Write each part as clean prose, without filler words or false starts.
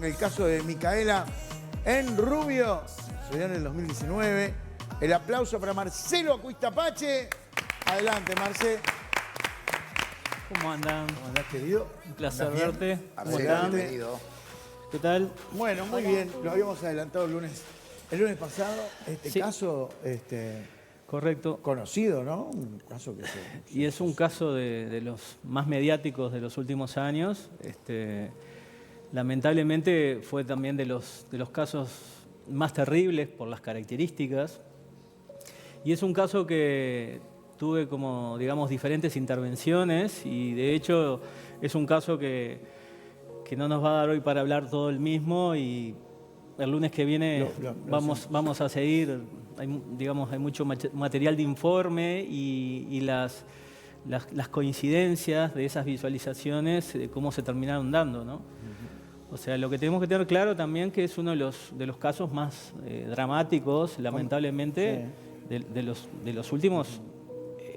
el caso de Micaela en Rubio. Se dio en el 2019. El aplauso para Marcelo Acuistapache. Adelante, Marce. ¿Cómo andan? ¿Cómo andás, querido? Un placer ¿Andás bien? verte. ¿Cómo están? Bienvenido. ¿Qué tal? Bueno, muy bien. Lo habíamos adelantado el lunes pasado. Sí. Caso Correcto. conocido, ¿no? Un caso que Y es un caso de los más mediáticos de los últimos años. Lamentablemente fue también de los casos más terribles por las características. Y es un caso que tuve como, digamos, diferentes intervenciones y de hecho es un caso que no nos va a dar hoy para hablar todo el mismo y el lunes que viene vamos a seguir. Hay mucho material de informe y las coincidencias de esas visualizaciones, de cómo se terminaron dando, ¿no? O sea, lo que tenemos que tener claro también que es uno de los casos más dramáticos, lamentablemente, de los últimos,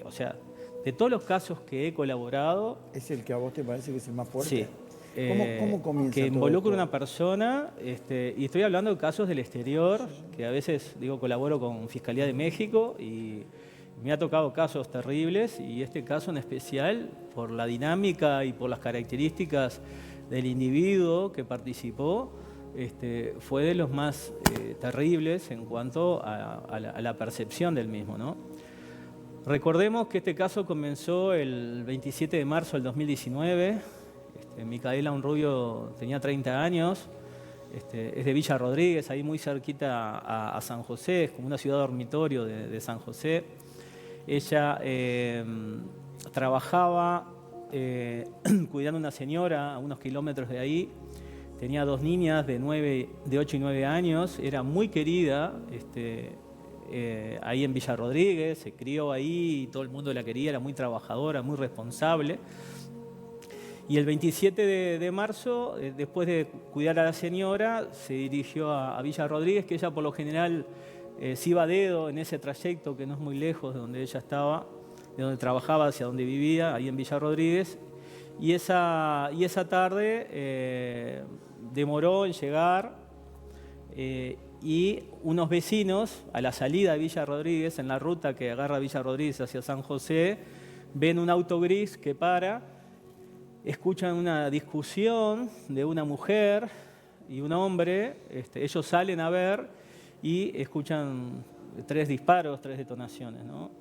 o sea, de todos los casos que he colaborado. ¿Es el que a vos te parece que es el más fuerte? Sí. ¿Cómo comienza que todo involucra esto? una persona, y estoy hablando de casos del exterior, que a veces, colaboro con Fiscalía de México y me ha tocado casos terribles y este caso en especial, por la dinámica y por las características del individuo que participó, fue de los más terribles en cuanto a la percepción del mismo, ¿no? Recordemos que este caso comenzó el 27 de marzo del 2019. Micaela Unrubio tenía 30 años, es de Villa Rodríguez, ahí muy cerquita a San José, es como una ciudad dormitorio de San José. Ella trabajaba cuidando a una señora a unos kilómetros de ahí, tenía dos niñas de 8 y 9 años, era muy querida ahí en Villa Rodríguez, se crió ahí y todo el mundo la quería, era muy trabajadora, muy responsable. Y el 27 de marzo, después de cuidar a la señora, se dirigió a Villa Rodríguez, que ella por lo general se iba a dedo en ese trayecto que no es muy lejos de donde ella estaba, de donde trabajaba hacia donde vivía, ahí en Villa Rodríguez. Y esa tarde demoró en llegar y unos vecinos a la salida de Villa Rodríguez, en la ruta que agarra Villa Rodríguez hacia San José, ven un auto gris que para. Escuchan una discusión de una mujer y un hombre, ellos salen a ver y escuchan 3 disparos, 3 detonaciones, ¿no?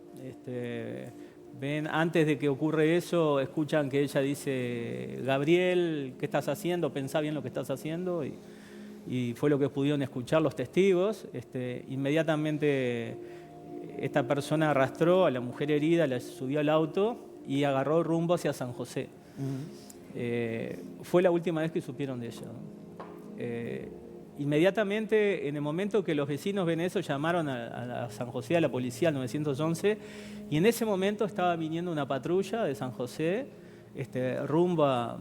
Ven, antes de que ocurre eso, escuchan que ella dice: Gabriel, ¿qué estás haciendo? Pensá bien lo que estás haciendo. Y fue lo que pudieron escuchar los testigos. Inmediatamente esta persona arrastró a la mujer herida, la subió al auto y agarró rumbo hacia San José. Fue la última vez que supieron de ella, ¿no? Inmediatamente, en el momento que los vecinos ven eso, llamaron a San José, a la policía, al 911, y en ese momento estaba viniendo una patrulla de San José rumbo a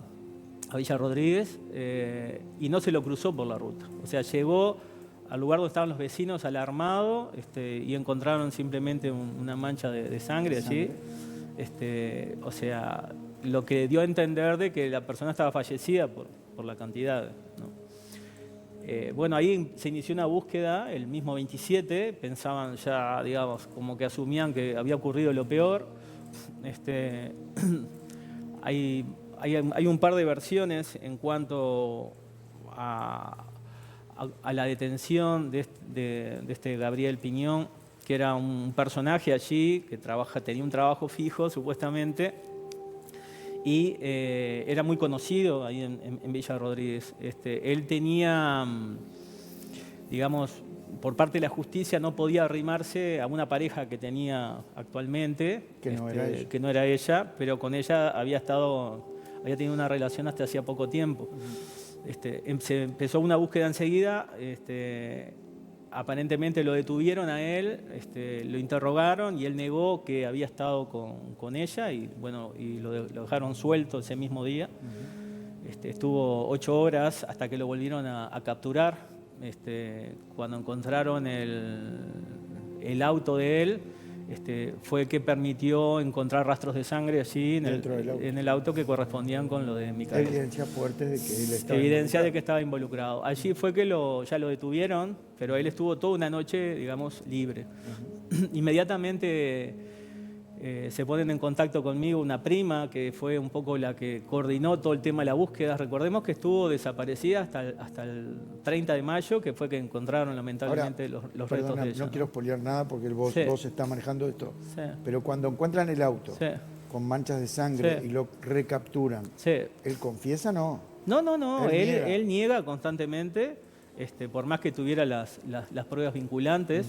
Villa Rodríguez, y no se lo cruzó por la ruta. O sea, llegó al lugar donde estaban los vecinos alarmados y encontraron simplemente una mancha de sangre allí. O sea, lo que dio a entender de que la persona estaba fallecida por la cantidad, ¿no? Bueno, ahí se inició una búsqueda el mismo 27, pensaban ya, digamos, como que asumían que había ocurrido lo peor. Hay un par de versiones en cuanto a la detención de este Gabriel Piñón, que era un personaje allí que tenía un trabajo fijo, supuestamente, y era muy conocido ahí en Villa Rodríguez. Él tenía, digamos, por parte de la justicia no podía arrimarse a una pareja que tenía actualmente, que no era ella, pero con ella había tenido una relación hasta hacía poco tiempo. Se empezó una búsqueda enseguida. Aparentemente lo detuvieron a él, lo interrogaron y él negó que había estado con ella y lo dejaron suelto ese mismo día. Estuvo 8 horas hasta que lo volvieron a capturar. Cuando encontraron el auto de él, fue el que permitió encontrar rastros de sangre allí Dentro del auto. en el auto que correspondían con lo de Micaela. Evidencias fuertes de que él estaba Evidencia de involucrado. que estaba involucrado. Allí fue que ya lo detuvieron, pero él estuvo toda una noche, digamos, libre. Inmediatamente se ponen en contacto conmigo una prima que fue un poco la que coordinó todo el tema de la búsqueda. Recordemos que estuvo desaparecida hasta el 30 de mayo, que fue que encontraron lamentablemente Ahora, los perdona, restos de ella. no quiero spoilear nada porque vos estás manejando esto. Sí. Pero cuando encuentran el auto Sí. con manchas de sangre Sí. y lo recapturan, Sí. ¿él confiesa no? No, Él él niega constantemente, por más que tuviera las pruebas vinculantes,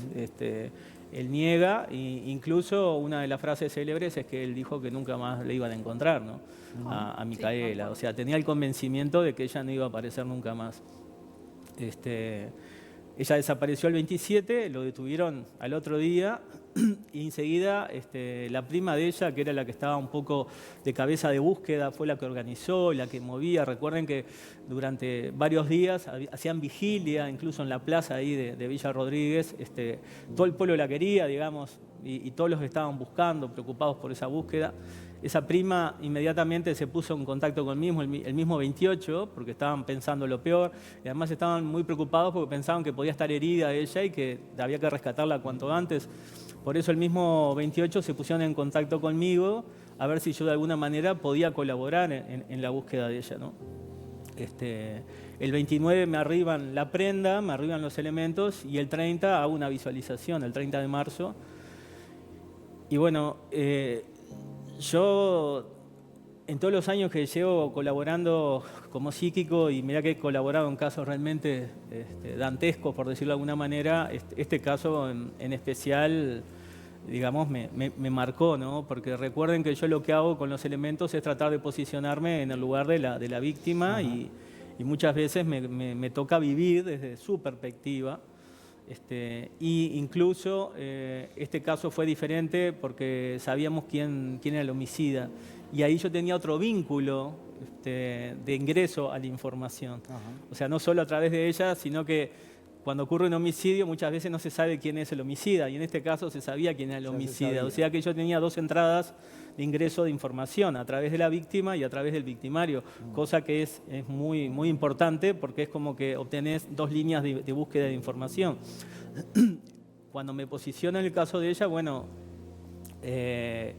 él niega, e incluso una de las frases célebres es que él dijo que nunca más le iban a encontrar, ¿no? A Micaela. O sea, tenía el convencimiento de que ella no iba a aparecer nunca más. Ella desapareció el 27, lo detuvieron al otro día y enseguida la prima de ella, que era la que estaba un poco de cabeza de búsqueda, fue la que organizó, la que movía. Recuerden que durante varios días hacían vigilia, incluso en la plaza ahí de Villa Rodríguez. Todo el pueblo la quería, digamos, y todos los estaban buscando, preocupados por esa búsqueda. Esa prima inmediatamente se puso en contacto conmigo el mismo 28, porque estaban pensando lo peor, y además estaban muy preocupados porque pensaban que podía estar herida ella y que había que rescatarla cuanto antes. Por eso el mismo 28 se pusieron en contacto conmigo a ver si yo de alguna manera podía colaborar en la búsqueda de ella, ¿no? El 29 me arriban la prenda, me arriban los elementos, y el 30 hago una visualización, el 30 de marzo. Y bueno, yo en todos los años que llevo colaborando como psíquico, y mirá que he colaborado en casos realmente dantescos, por decirlo de alguna manera, este caso en especial, digamos, me marcó, ¿no? Porque recuerden que yo lo que hago con los elementos es tratar de posicionarme en el lugar de la víctima, y muchas veces me toca vivir desde su perspectiva. Y incluso este caso fue diferente porque sabíamos quién era el homicida, y ahí yo tenía otro vínculo de ingreso a la información. O sea, no solo a través de ella, sino que cuando ocurre un homicidio muchas veces no se sabe quién es el homicida, y en este caso se sabía quién era el homicida. O sea que yo tenía dos entradas de ingreso de información, a través de la víctima y a través del victimario, cosa que es muy, muy importante, porque es como que obtenés dos líneas de búsqueda de información. Cuando me posiciono en el caso de ella, bueno, el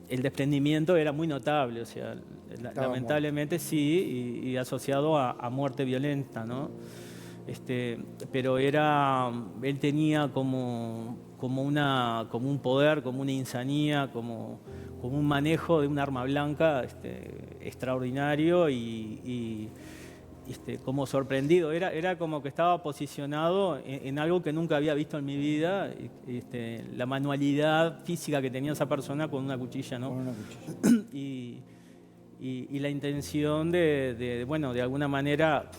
desprendimiento era muy notable, o sea, lamentablemente sí, y asociado a muerte violenta, ¿no? Pero él tenía como un poder, como una insanía, como un manejo de un arma blanca extraordinario, y como sorprendido. Era como que estaba posicionado en algo que nunca había visto en mi vida, la manualidad física que tenía esa persona con una cuchilla, ¿no? Con una cuchilla. Y la intención bueno, de alguna manera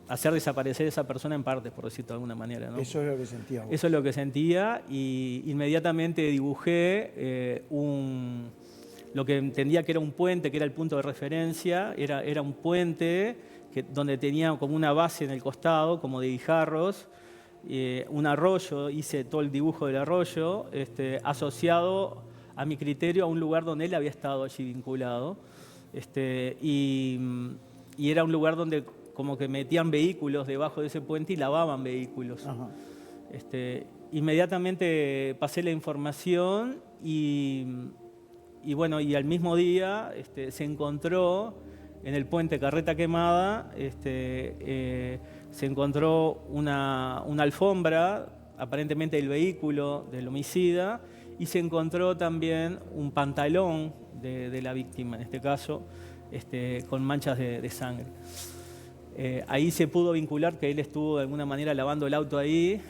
hacer desaparecer a esa persona en partes, por decirlo de alguna manera, ¿no? Eso es lo que sentía vos. Eso es lo que sentía, y inmediatamente dibujé lo que entendía que era un puente, que era el punto de referencia. Era un puente donde tenía como una base en el costado, como de guijarros, un arroyo. Hice todo el dibujo del arroyo, asociado a mi criterio a un lugar donde él había estado allí vinculado. Y era un lugar donde como que metían vehículos debajo de ese puente y lavaban vehículos. Inmediatamente pasé la información, y bueno, y al mismo día se encontró en el puente Carreta Quemada, se encontró una alfombra, aparentemente del vehículo del homicida, y se encontró también un pantalón de la víctima, en este caso, con manchas de sangre. Ahí se pudo vincular que él estuvo de alguna manera lavando el auto ahí,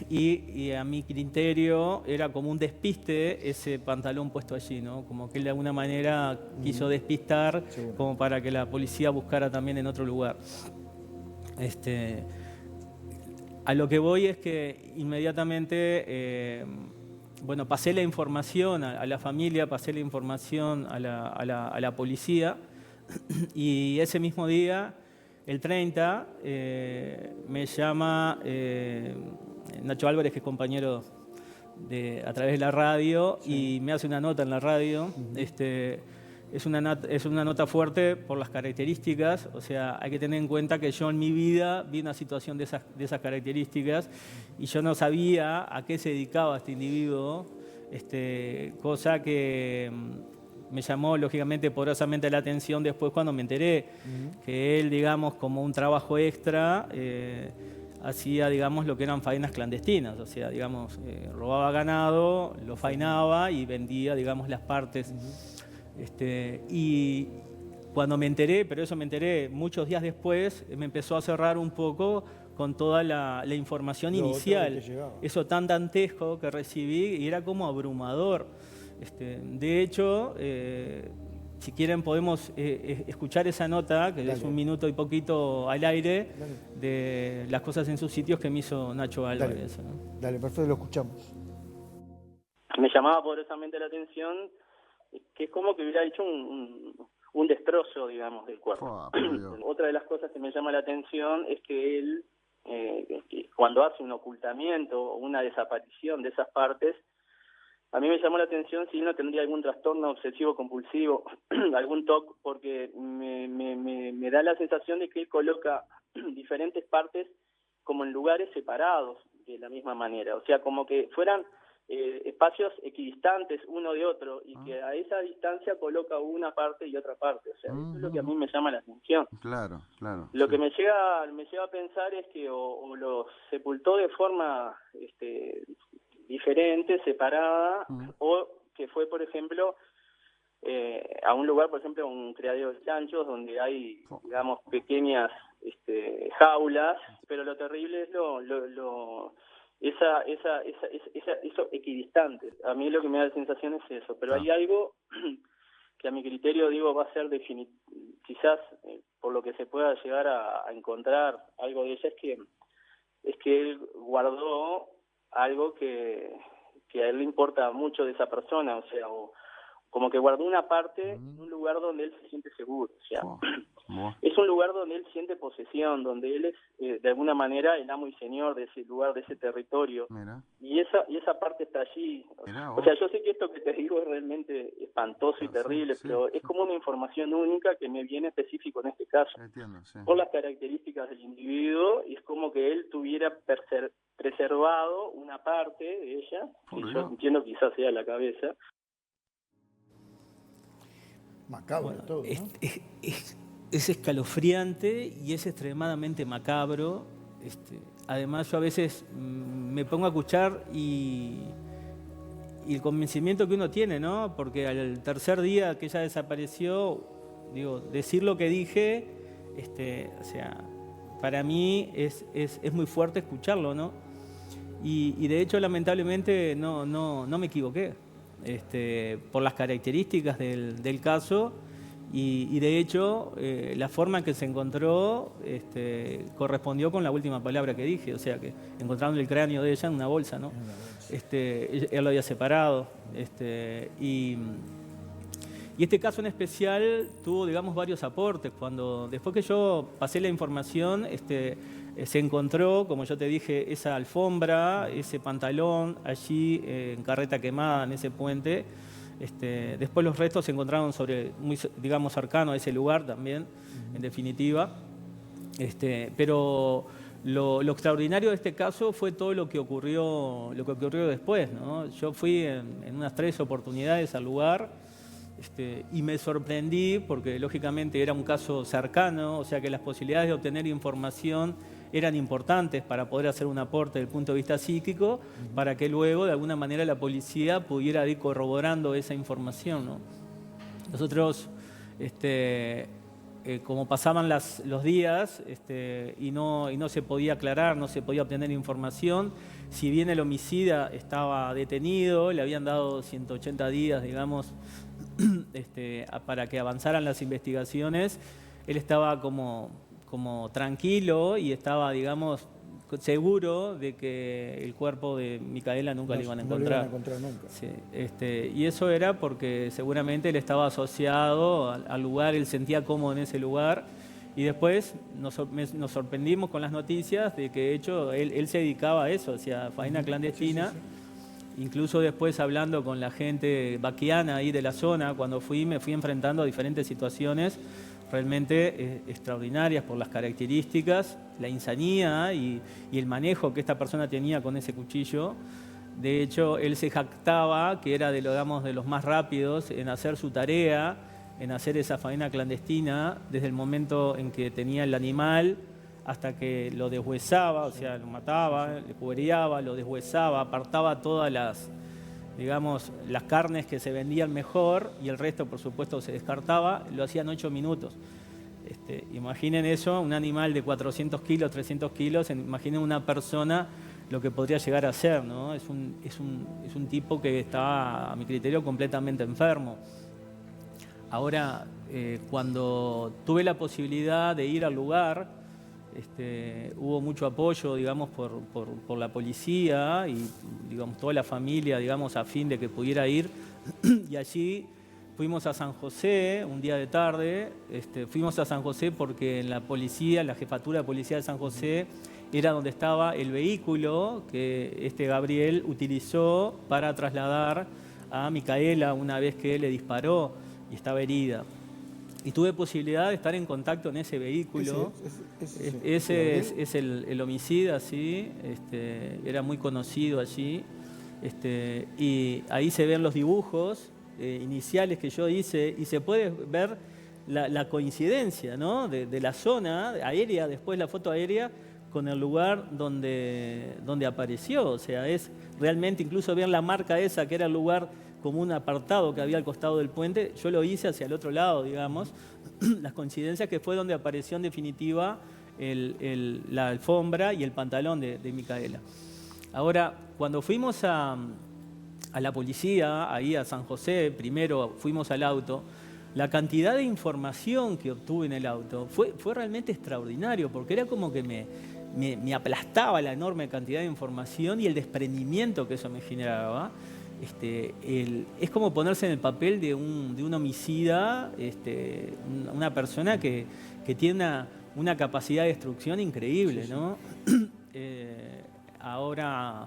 y a mi criterio era como un despiste ese pantalón puesto allí, ¿no? Como que él de alguna manera quiso despistar, como para que la policía buscara también en otro lugar. A lo que voy es que inmediatamente, bueno, pasé la información a la familia, pasé la información a la policía, y ese mismo día el 30 me llama Nacho Álvarez, que es compañero a través de la radio, y me hace una nota en la radio. Es una nota fuerte por las características, o sea, hay que tener en cuenta que yo en mi vida vi una situación de esas características y yo no sabía a qué se dedicaba este individuo, cosa que me llamó lógicamente poderosamente la atención después cuando me enteré que él, digamos, como un trabajo extra, hacía, digamos, lo que eran faenas clandestinas, o sea, digamos, robaba ganado, lo faenaba y vendía, digamos, las partes. Y cuando me enteré, pero eso me enteré muchos días después, me empezó a cerrar un poco con toda la información inicial, eso tan dantesco que recibí, y era como abrumador. De hecho, si quieren podemos escuchar esa nota, que es un minuto y poquito al aire, de las cosas en sus sitios que me hizo Nacho Álvarez. ¿No? Dale, perfecto, lo escuchamos. Me llamaba poderosamente la atención que es como que hubiera hecho un destrozo, digamos, del cuerpo. Otra de las cosas que me llama la atención es que él, cuando hace un ocultamiento o una desaparición de esas partes, a mí me llamó la atención si él no tendría algún trastorno obsesivo-compulsivo, algún TOC, porque me da la sensación de que él coloca diferentes partes como en lugares separados de la misma manera, o sea, como que fueran espacios equidistantes uno de otro, y que a esa distancia coloca una parte y otra parte, o sea, eso es lo que a mí me llama la atención. Claro, claro. Lo que me lleva a pensar es que o lo sepultó de forma diferente, separada, o que fue, por ejemplo, a un lugar, por ejemplo, un criadero de chanchos donde hay, digamos, pequeñas jaulas, pero lo terrible es eso equidistante. A mí lo que me da la sensación es eso, pero hay algo que a mi criterio, digo, va a ser quizás por lo que se pueda llegar a encontrar algo de ella, es que él guardó algo que a él le importa mucho de esa persona, o sea, como que guardó una parte en un lugar donde él se siente seguro, o sea, es un lugar donde él siente posesión, donde él es de alguna manera el amo y señor de ese lugar, de ese territorio. Y esa parte está allí. O sea, yo sé que esto que te digo es realmente espantoso y terrible, pero es como una información única que me viene específico en este caso. Por las características del individuo, y es como que él tuviera preservado una parte de ella, que yo entiendo quizás sea la cabeza. Macabro todo, ¿no? Es escalofriante y es extremadamente macabro. Además, yo a veces me pongo a escuchar y el convencimiento que uno tiene, ¿no? Porque al tercer día que ella desapareció, digo, decir lo que dije, o sea, para mí es muy fuerte escucharlo, ¿no? Y de hecho, lamentablemente, no me equivoqué. Por las características del caso, y de hecho la forma en que se encontró correspondió con la última palabra que dije, o sea que encontraron el cráneo de ella en una bolsa, ¿no? Él lo había separado, y este caso en especial tuvo, digamos, varios aportes. Después que yo pasé la información, se encontró, como yo te dije, esa alfombra, ese pantalón allí en carreta quemada en ese puente. Después los restos se encontraron muy, digamos, cercano a ese lugar también, en definitiva. Pero lo extraordinario de este caso fue todo lo que ocurrió después, ¿no? Yo fui en unas 3 oportunidades al lugar. Y me sorprendí porque lógicamente era un caso cercano, o sea que las posibilidades de obtener información eran importantes para poder hacer un aporte desde el punto de vista psíquico, para que luego de alguna manera la policía pudiera ir corroborando esa información, ¿no? Nosotros, como pasaban los días y no se podía aclarar, no se podía obtener información, si bien el homicida estaba detenido, le habían dado 180 días, digamos, para que avanzaran las investigaciones, él estaba como tranquilo y estaba, digamos, seguro de que el cuerpo de Micaela nunca lo iban a encontrar. Nunca. Sí, y eso era porque seguramente él estaba asociado al lugar, él sentía cómodo en ese lugar, Y después nos sorprendimos con las noticias de que de hecho él se dedicaba a eso, hacía faena clandestina. Incluso después hablando con la gente vaquiana ahí de la zona, cuando me fui enfrentando a diferentes situaciones realmente extraordinarias por las características, la insanía y el manejo que esta persona tenía con ese cuchillo. De hecho, él se jactaba que era de los más rápidos en hacer su tarea, en hacer esa faena clandestina, desde el momento en que tenía el animal hasta que lo deshuesaba, o sea, lo mataba, le cuereaba, lo deshuesaba, apartaba todas las carnes que se vendían mejor y el resto, por supuesto, se descartaba, lo hacía en 8 minutos. Imaginen eso, un animal de 400 kilos, 300 kilos, imaginen una persona lo que podría llegar a ser, ¿no? Es un tipo que está, a mi criterio, completamente enfermo. Ahora, cuando tuve la posibilidad de ir al lugar, hubo mucho apoyo, digamos, por la policía y, digamos, toda la familia, digamos, a fin de que pudiera ir. Y allí fuimos a San José, un día de tarde. Fuimos a San José porque en la policía, la jefatura de policía de San José, era donde estaba el vehículo que Gabriel utilizó para trasladar a Micaela una vez que él le disparó y estaba herida. Y tuve posibilidad de estar en contacto en ese vehículo. Ese es el homicida, sí. Era muy conocido allí. Y ahí se ven los dibujos iniciales que yo hice y se puede ver la coincidencia, ¿no? de la zona aérea, después la foto aérea, con el lugar donde apareció. O sea, es realmente, incluso vean la marca esa, que era el lugar como un apartado que había al costado del puente, yo lo hice hacia el otro lado, digamos. Las coincidencias que fue donde apareció en definitiva la alfombra y el pantalón de Micaela. Ahora, cuando fuimos a la policía, ahí a San José, primero fuimos al auto, la cantidad de información que obtuve en el auto fue realmente extraordinario, porque era como que me aplastaba la enorme cantidad de información y el desprendimiento que eso me generaba. Es como ponerse en el papel de un homicida, una persona que tiene una capacidad de destrucción increíble, ¿no? Ahora,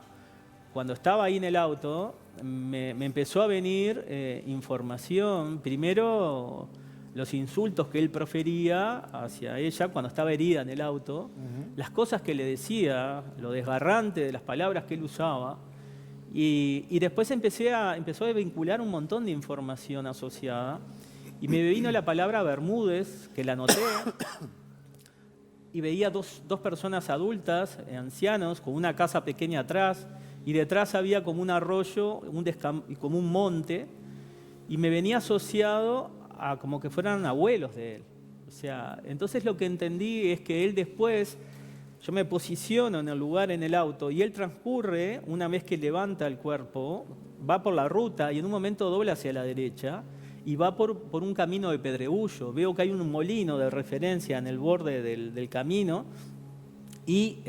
cuando estaba ahí en el auto, me empezó a venir información, primero los insultos que él profería hacia ella cuando estaba herida en el auto, las cosas que le decía, lo desgarrante de las palabras que él usaba. Y después empezó a vincular un montón de información asociada y me vino la palabra Bermúdez, que la anoté, y veía dos personas adultas, ancianos, con una casa pequeña atrás, y detrás había como un arroyo, como un monte, y me venía asociado a como que fueran abuelos de él. O sea, entonces lo que entendí es que él después, yo me posiciono en el lugar en el auto y él transcurre, una vez que levanta el cuerpo, va por la ruta y en un momento dobla hacia la derecha y va por un camino de pedregullo. Veo que hay un molino de referencia en el borde del camino y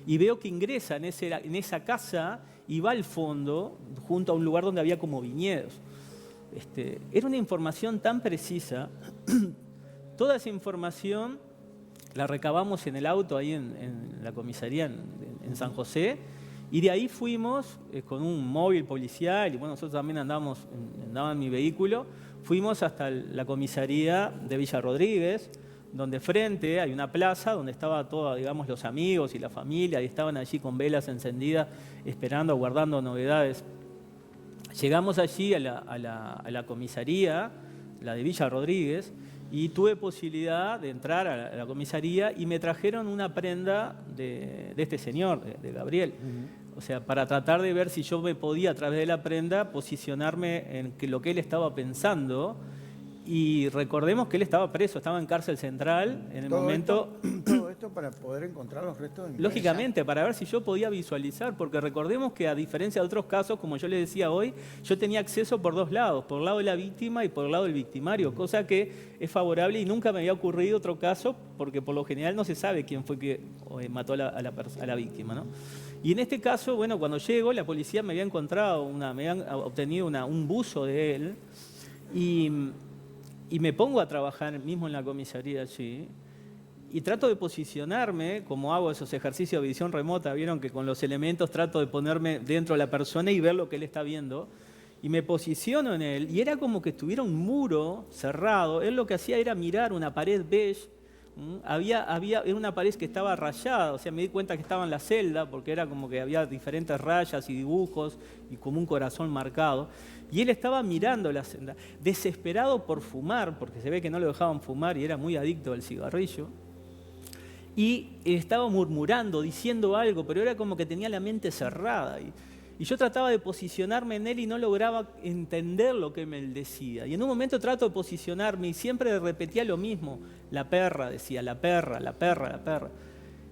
veo que ingresa en esa casa y va al fondo, junto a un lugar donde había como viñedos. Era una información tan precisa. Toda esa información la recabamos en el auto ahí en la comisaría en San José y de ahí fuimos con un móvil policial y bueno, nosotros también andaba en mi vehículo, fuimos hasta la comisaría de Villa Rodríguez, donde frente hay una plaza donde estaba todos, digamos, los amigos y la familia y estaban allí con velas encendidas esperando, aguardando novedades. Llegamos allí a la comisaría, la de Villa Rodríguez, y tuve posibilidad de entrar a la comisaría y me trajeron una prenda de este señor, de Gabriel. O sea, para tratar de ver si yo me podía, a través de la prenda, posicionarme en lo que él estaba pensando. Y recordemos que él estaba preso, estaba en cárcel central en el momento... Todo esto para poder encontrar los restos de mi Lógicamente, para ver si yo podía visualizar, porque recordemos que a diferencia de otros casos, como yo les decía hoy, yo tenía acceso por dos lados, por el lado de la víctima y por el lado del victimario, cosa que es favorable y nunca me había ocurrido otro caso, porque por lo general no se sabe quién fue que mató a la víctima, ¿no? Y en este caso, bueno, cuando llego, la policía me había encontrado, me habían obtenido un buzo de él, y me pongo a trabajar mismo en la comisaría allí, y trato de posicionarme, como hago esos ejercicios de visión remota, vieron que con los elementos trato de ponerme dentro de la persona y ver lo que él está viendo. Y me posiciono en él, y era como que estuviera un muro cerrado. Él lo que hacía era mirar una pared beige. Era una pared que estaba rayada, o sea, me di cuenta que estaba en la celda, porque era como que había diferentes rayas y dibujos, y como un corazón marcado. Y él estaba mirando la celda, desesperado por fumar, porque se ve que no lo dejaban fumar y era muy adicto al cigarrillo. Y estaba murmurando, diciendo algo, pero era como que tenía la mente cerrada. Y yo trataba de posicionarme en él y no lograba entender lo que él decía. Y en un momento trato de posicionarme y siempre repetía lo mismo. La perra, decía, la perra, la perra, la perra.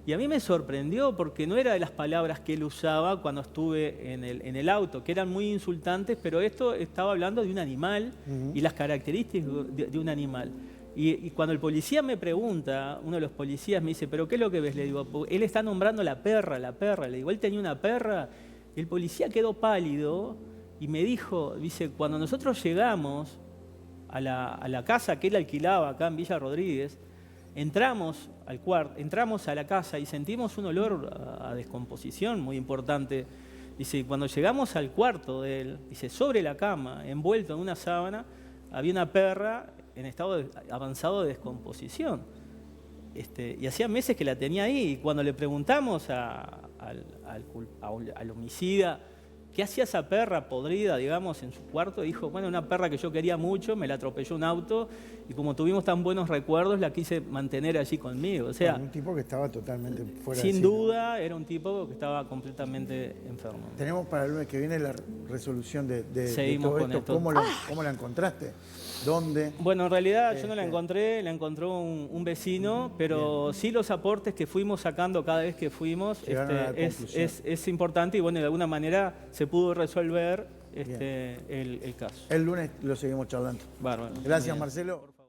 Y a mí me sorprendió porque no era de las palabras que él usaba cuando estuve en el auto, que eran muy insultantes, pero esto estaba hablando de un animal y las características de un animal. Y cuando el policía me pregunta, uno de los policías me dice, ¿pero qué es lo que ves? Le digo, él está nombrando la perra, la perra. Le digo, él tenía una perra. El policía quedó pálido y me dijo, dice, cuando nosotros llegamos a la casa que él alquilaba acá en Villa Rodríguez, entramos a la casa y sentimos un olor a descomposición muy importante. Dice, cuando llegamos al cuarto de él, dice, sobre la cama, envuelto en una sábana, había una perra en estado avanzado de descomposición. Y hacía meses que la tenía ahí. Y cuando le preguntamos al homicida qué hacía esa perra podrida, digamos, en su cuarto, dijo, bueno, una perra que yo quería mucho, me la atropelló un auto y como tuvimos tan buenos recuerdos, la quise mantener allí conmigo. O sea, un tipo que estaba totalmente fuera de sí. Sin duda, era un tipo que estaba completamente enfermo. Tenemos para el lunes que viene la resolución de todo con esto. ¿Cómo la encontraste? ¿Dónde? Bueno, en realidad yo no la encontré, la encontró un vecino, pero sí los aportes que fuimos sacando cada vez que fuimos es importante y bueno, de alguna manera se pudo resolver el caso. El lunes lo seguimos charlando. Bárbaro. Gracias, Marcelo.